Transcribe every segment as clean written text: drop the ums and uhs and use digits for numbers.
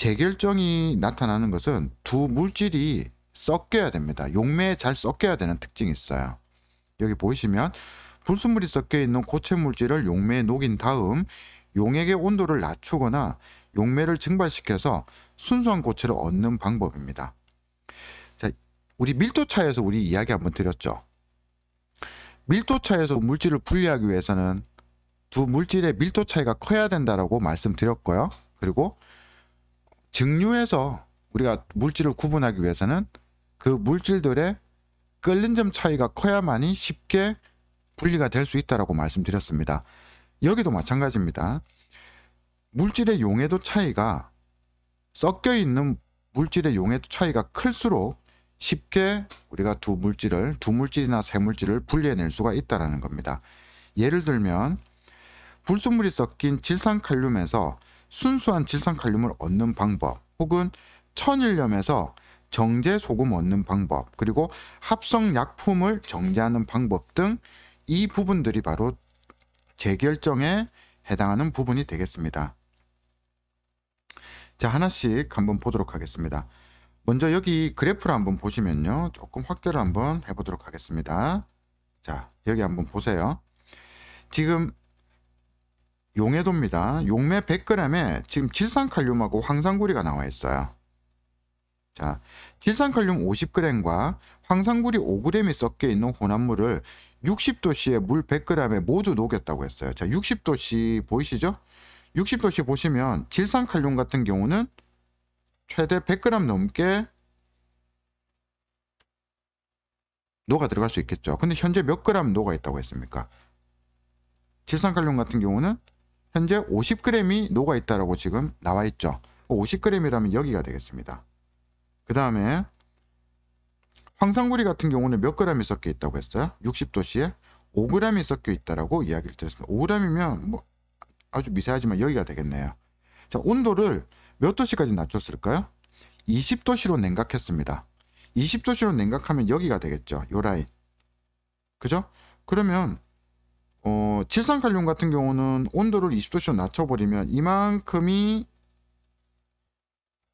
재결정이 나타나는 것은 두 물질이 섞여야 됩니다. 용매에 잘 섞여야 되는 특징이 있어요. 여기 보이시면 불순물이 섞여 있는 고체 물질을 용매에 녹인 다음 용액의 온도를 낮추거나 용매를 증발시켜서 순수한 고체를 얻는 방법입니다. 자, 우리 밀도차에서 우리 이야기 한번 드렸죠. 밀도차에서 물질을 분리하기 위해서는 두 물질의 밀도 차이가 커야 된다라고 말씀드렸고요. 그리고 증류에서 우리가 물질을 구분하기 위해서는 그 물질들의 끓는 점 차이가 커야만이 쉽게 분리가 될 수 있다라고 말씀드렸습니다. 여기도 마찬가지입니다. 물질의 용해도 차이가 섞여 있는 물질의 용해도 차이가 클수록 쉽게 우리가 두 물질이나 세 물질을 분리해낼 수가 있다는 겁니다. 예를 들면 불순물이 섞인 질산칼륨에서 순수한 질산칼륨을 얻는 방법, 혹은 천일염에서 정제 소금 얻는 방법, 그리고 합성 약품을 정제하는 방법 등 이 부분들이 바로 재결정에 해당하는 부분이 되겠습니다. 자, 하나씩 한번 보도록 하겠습니다. 먼저 여기 그래프를 한번 보시면요, 조금 확대를 한번 해보도록 하겠습니다. 자, 여기 한번 보세요. 지금 용해도입니다. 용매 100g에 지금 질산칼륨하고 황산구리가 나와 있어요. 자, 질산칼륨 50g과 황산구리 5g이 섞여 있는 혼합물을 60도씨의 물 100g에 모두 녹였다고 했어요. 자, 60도씨 보이시죠? 60도씨 보시면 질산칼륨 같은 경우는 최대 100g 넘게 녹아 들어갈 수 있겠죠. 근데 현재 몇 그램 녹아 있다고 했습니까? 질산칼륨 같은 경우는 현재 50g이 녹아 있다라고 지금 나와 있죠. 50g이라면 여기가 되겠습니다. 그 다음에 황산구리 같은 경우는 몇 g이 섞여 있다고 했어요? 60도씨에 5g이 섞여 있다라고 이야기를 드렸습니다. 5g이면 뭐 아주 미세하지만 여기가 되겠네요. 자, 온도를 몇 도씨까지 낮췄을까요? 20도씨로 냉각했습니다. 20도씨로 냉각하면 여기가 되겠죠. 요 라인. 그죠? 그러면 질산칼륨 같은 경우는 온도를 20도씨로 낮춰버리면 이만큼이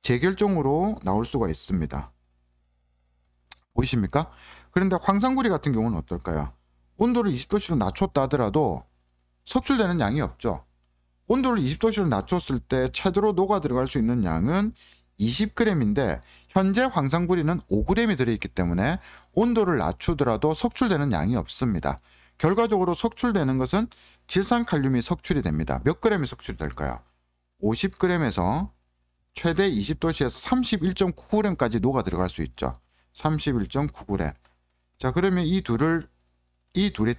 재결정으로 나올 수가 있습니다. 보이십니까? 그런데 황산구리 같은 경우는 어떨까요? 온도를 20도씨로 낮췄다 하더라도 석출되는 양이 없죠. 온도를 20도씨로 낮췄을 때 최대로 녹아 들어갈 수 있는 양은 20g인데 현재 황산구리는 5g이 들어있기 때문에 온도를 낮추더라도 석출되는 양이 없습니다. 결과적으로 석출되는 것은 질산칼륨이 석출이 됩니다. 몇 g이 석출이 될까요? 50g에서 최대 20도씨에서 31.9g까지 녹아 들어갈 수 있죠. 31.9g. 자, 그러면 이 둘의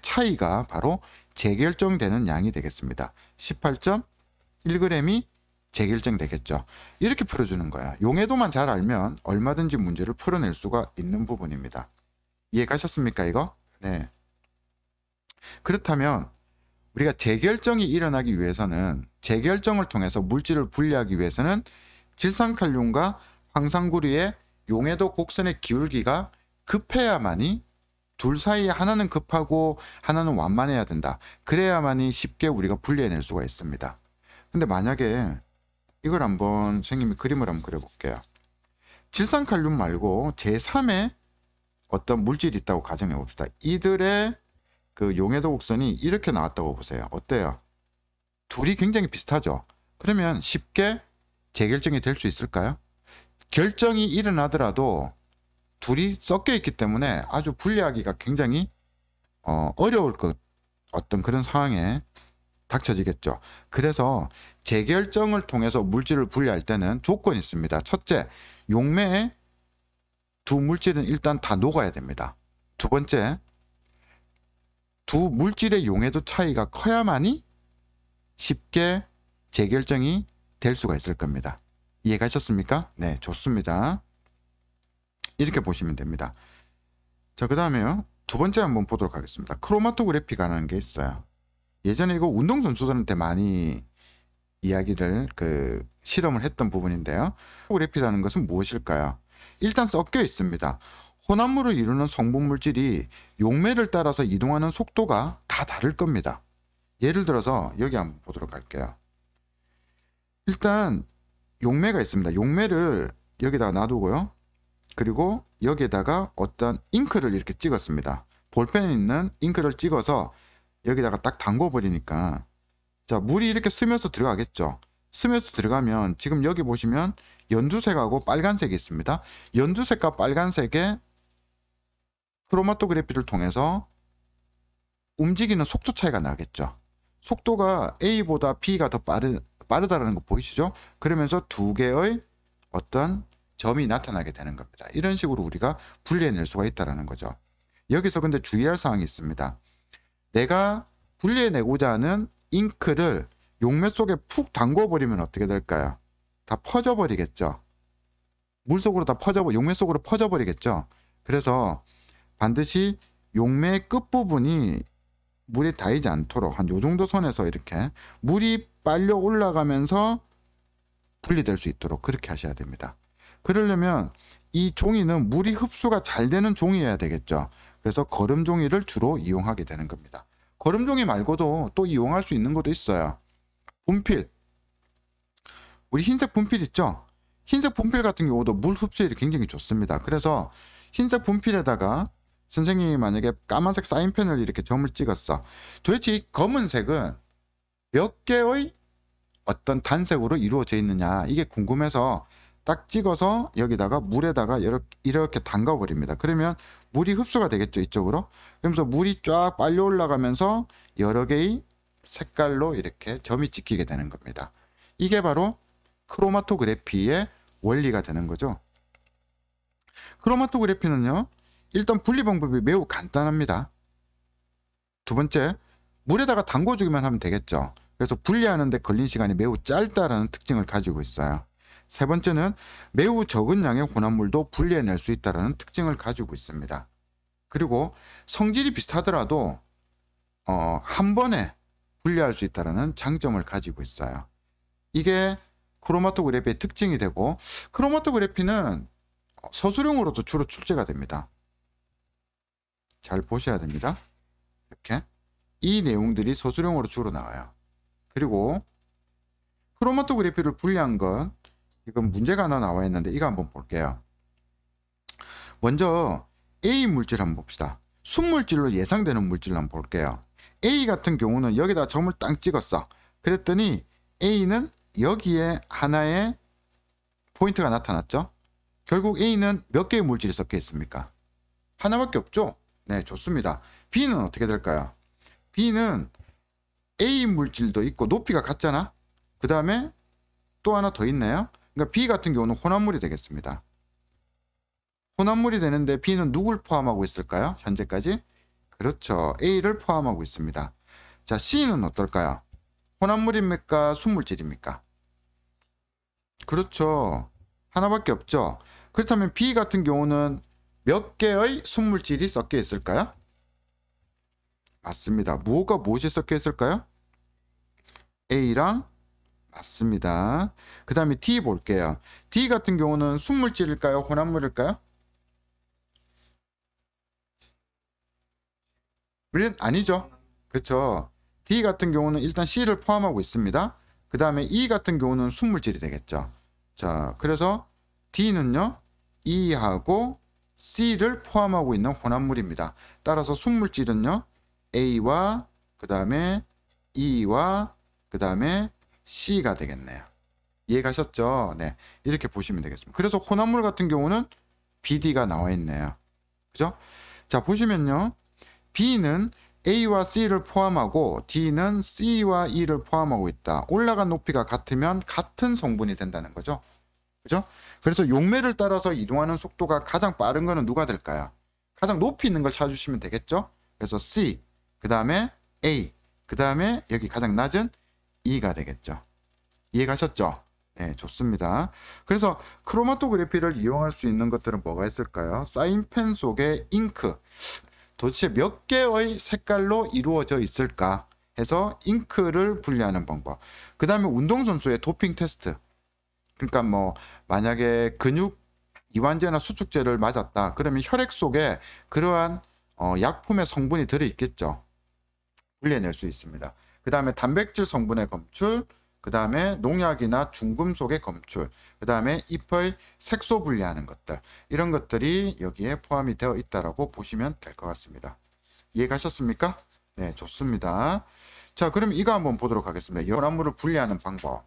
차이가 바로 재결정되는 양이 되겠습니다. 18.1g이 재결정되겠죠. 이렇게 풀어주는 거야. 용해도만 잘 알면 얼마든지 문제를 풀어낼 수가 있는 부분입니다. 이해 가셨습니까, 이거? 네. 그렇다면 우리가 재결정이 일어나기 위해서는, 재결정을 통해서 물질을 분리하기 위해서는 질산칼륨과 황산구리의 용해도 곡선의 기울기가 급해야만이, 둘 사이에 하나는 급하고 하나는 완만해야 된다. 그래야만이 쉽게 우리가 분리해낼 수가 있습니다. 근데 만약에 이걸 한번 선생님이 그림을 한번 그려볼게요. 질산칼륨 말고 제3의 어떤 물질이 있다고 가정해 봅시다. 이들의 그 용해도 곡선이 이렇게 나왔다고 보세요. 어때요? 둘이 굉장히 비슷하죠? 그러면 쉽게 재결정이 될 수 있을까요? 결정이 일어나더라도 둘이 섞여 있기 때문에 아주 분리하기가 굉장히 어려울 어떤 그런 상황에 닥쳐지겠죠. 그래서 재결정을 통해서 물질을 분리할 때는 조건이 있습니다. 첫째, 용매에 두 물질은 일단 다 녹아야 됩니다. 두 번째, 두 물질의 용해도 차이가 커야만이 쉽게 재결정이 될 수가 있을 겁니다. 이해 가셨습니까? 네, 좋습니다. 이렇게 보시면 됩니다. 자, 그 다음에요. 두 번째 한번 보도록 하겠습니다. 크로마토그래피라는 게 있어요. 예전에 이거 운동선수들한테 많이 이야기를 실험을 했던 부분인데요. 크로마토그래피라는 것은 무엇일까요? 일단 섞여 있습니다. 혼합물을 이루는 성분 물질이 용매를 따라서 이동하는 속도가 다 다를 겁니다. 예를 들어서 여기 한번 보도록 할게요. 일단 용매가 있습니다. 용매를 여기다가 놔두고요. 그리고 여기에다가 어떤 잉크를 이렇게 찍었습니다. 볼펜 있는 잉크를 찍어서 여기다가 딱 담궈 버리니까 자, 물이 이렇게 스며서 들어가겠죠. 스며서 들어가면 지금 여기 보시면 연두색하고 빨간색이 있습니다. 연두색과 빨간색의 크로마토그래피를 통해서 움직이는 속도 차이가 나겠죠. 속도가 A보다 B가 더 빠르다라는 거 보이시죠? 그러면서 두 개의 어떤 점이 나타나게 되는 겁니다. 이런 식으로 우리가 분리해낼 수가 있다는 거죠. 여기서 근데 주의할 사항이 있습니다. 내가 분리해내고자 하는 잉크를 용매 속에 푹 담궈버리면 어떻게 될까요? 다 퍼져버리겠죠. 물 속으로 다 용매 속으로 퍼져버리겠죠. 그래서 반드시 용매의 끝부분이 물이 닿이지 않도록 한 요 정도 선에서 이렇게 물이 빨려 올라가면서 분리될 수 있도록 그렇게 하셔야 됩니다. 그러려면 이 종이는 물이 흡수가 잘 되는 종이어야 되겠죠. 그래서 거름 종이를 주로 이용하게 되는 겁니다. 거름 종이 말고도 또 이용할 수 있는 것도 있어요. 분필. 우리 흰색 분필 있죠? 흰색 분필 같은 경우도 물 흡수율이 굉장히 좋습니다. 그래서 흰색 분필에다가 선생님이 만약에 까만색 사인펜을 이렇게 점을 찍었어. 도대체 이 검은색은 몇 개의 어떤 단색으로 이루어져 있느냐 이게 궁금해서 딱 찍어서 여기다가 물에다가 이렇게 담가 버립니다. 그러면 물이 흡수가 되겠죠, 이쪽으로. 그러면서 물이 쫙 빨려 올라가면서 여러 개의 색깔로 이렇게 점이 찍히게 되는 겁니다. 이게 바로 크로마토그래피의 원리가 되는 거죠. 크로마토그래피는요, 일단 분리 방법이 매우 간단합니다. 두 번째, 물에다가 담궈주기만 하면 되겠죠. 그래서 분리하는 데 걸린 시간이 매우 짧다라는 특징을 가지고 있어요. 세 번째는 매우 적은 양의 혼합물도 분리해낼 수 있다는 특징을 가지고 있습니다. 그리고 성질이 비슷하더라도 한 번에 분리할 수 있다는 장점을 가지고 있어요. 이게 크로마토그래피의 특징이 되고, 크로마토그래피는 서술형으로도 주로 출제가 됩니다. 잘 보셔야 됩니다. 이렇게 이 내용들이 서술형으로 주로 나와요. 그리고 크로마토그래피를 분리한 건 이건 문제가 하나 나와 있는데 이거 한번 볼게요. 먼저 A 물질 한번 봅시다. 순물질로 예상되는 물질을 한번 볼게요. A 같은 경우는 여기다 점을 딱 찍었어. 그랬더니 A는 여기에 하나의 포인트가 나타났죠. 결국 A는 몇 개의 물질이 섞여 있습니까? 하나밖에 없죠. 네, 좋습니다. B는 어떻게 될까요? B는 A 물질도 있고 높이가 같잖아. 그 다음에 또 하나 더 있네요. 그러니까 B 같은 경우는 혼합물이 되겠습니다. 혼합물이 되는데 B는 누굴 포함하고 있을까요? 현재까지? 그렇죠. A를 포함하고 있습니다. 자, C는 어떨까요? 혼합물입니까? 순물질입니까? 그렇죠. 하나밖에 없죠. 그렇다면 B 같은 경우는 몇 개의 순물질이 섞여 있을까요? 맞습니다. 무엇과 무엇이 섞여 있을까요? A랑 맞습니다. 그 다음에 D 볼게요. D 같은 경우는 순물질일까요? 혼합물일까요? 아니죠. 그렇죠. D 같은 경우는 일단 C를 포함하고 있습니다. 그 다음에 E 같은 경우는 순물질이 되겠죠. 자, 그래서 D는요, E하고 C를 포함하고 있는 혼합물입니다. 따라서 순물질은요, A와 그 다음에 E와 그 다음에 C가 되겠네요. 이해가셨죠? 네, 이렇게 보시면 되겠습니다. 그래서 혼합물 같은 경우는 BD가 나와 있네요. 그죠? 자, 보시면요, B는 A와 C를 포함하고 D는 C와 E를 포함하고 있다. 올라간 높이가 같으면 같은 성분이 된다는 거죠. 그죠? 그래서 용매를 따라서 이동하는 속도가 가장 빠른 거는 누가 될까요? 가장 높이 있는 걸 찾아주시면 되겠죠? 그래서 C, 그 다음에 A, 그 다음에 여기 가장 낮은 E가 되겠죠. 이해가셨죠? 네, 좋습니다. 그래서 크로마토그래피를 이용할 수 있는 것들은 뭐가 있을까요? 사인펜 속에 잉크. 도대체 몇 개의 색깔로 이루어져 있을까 해서 잉크를 분리하는 방법. 그 다음에 운동선수의 도핑 테스트. 그러니까 뭐 만약에 근육 이완제나 수축제를 맞았다. 그러면 혈액 속에 그러한 약품의 성분이 들어있겠죠. 분리해낼 수 있습니다. 그 다음에 단백질 성분의 검출, 그 다음에 농약이나 중금속의 검출, 그 다음에 잎의 색소 분리하는 것들, 이런 것들이 여기에 포함이 되어 있다라고 보시면 될 것 같습니다. 이해가셨습니까? 네, 좋습니다. 자, 그럼 이거 한번 보도록 하겠습니다. 혼합물을 분리하는 방법.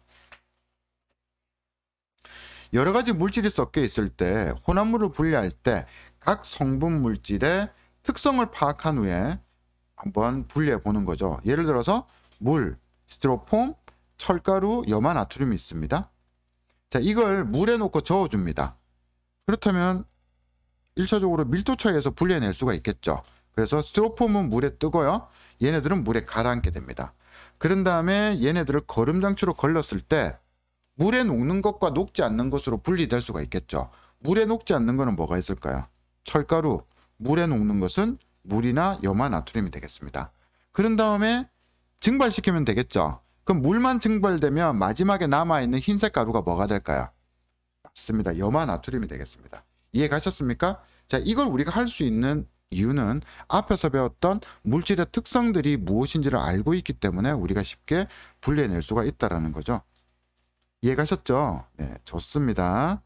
여러 가지 물질이 섞여 있을 때 혼합물을 분리할 때 각 성분 물질의 특성을 파악한 후에 한번 분리해 보는 거죠. 예를 들어서 물, 스티로폼, 철가루, 염화 나트륨이 있습니다. 자, 이걸 물에 넣고 저어줍니다. 그렇다면 1차적으로 밀도 차이에서 분리해낼 수가 있겠죠. 그래서 스티로폼은 물에 뜨고요. 얘네들은 물에 가라앉게 됩니다. 그런 다음에 얘네들을 거름장치로 걸렀을 때 물에 녹는 것과 녹지 않는 것으로 분리될 수가 있겠죠. 물에 녹지 않는 것은 뭐가 있을까요? 철가루, 물에 녹는 것은 물이나 염화 나트륨이 되겠습니다. 그런 다음에 증발시키면 되겠죠. 그럼 물만 증발되면 마지막에 남아있는 흰색 가루가 뭐가 될까요? 맞습니다. 염화 나트륨이 되겠습니다. 이해 가셨습니까? 자, 이걸 우리가 할 수 있는 이유는 앞에서 배웠던 물질의 특성들이 무엇인지를 알고 있기 때문에 우리가 쉽게 분리해낼 수가 있다는 거죠. 이해 가셨죠? 네, 좋습니다.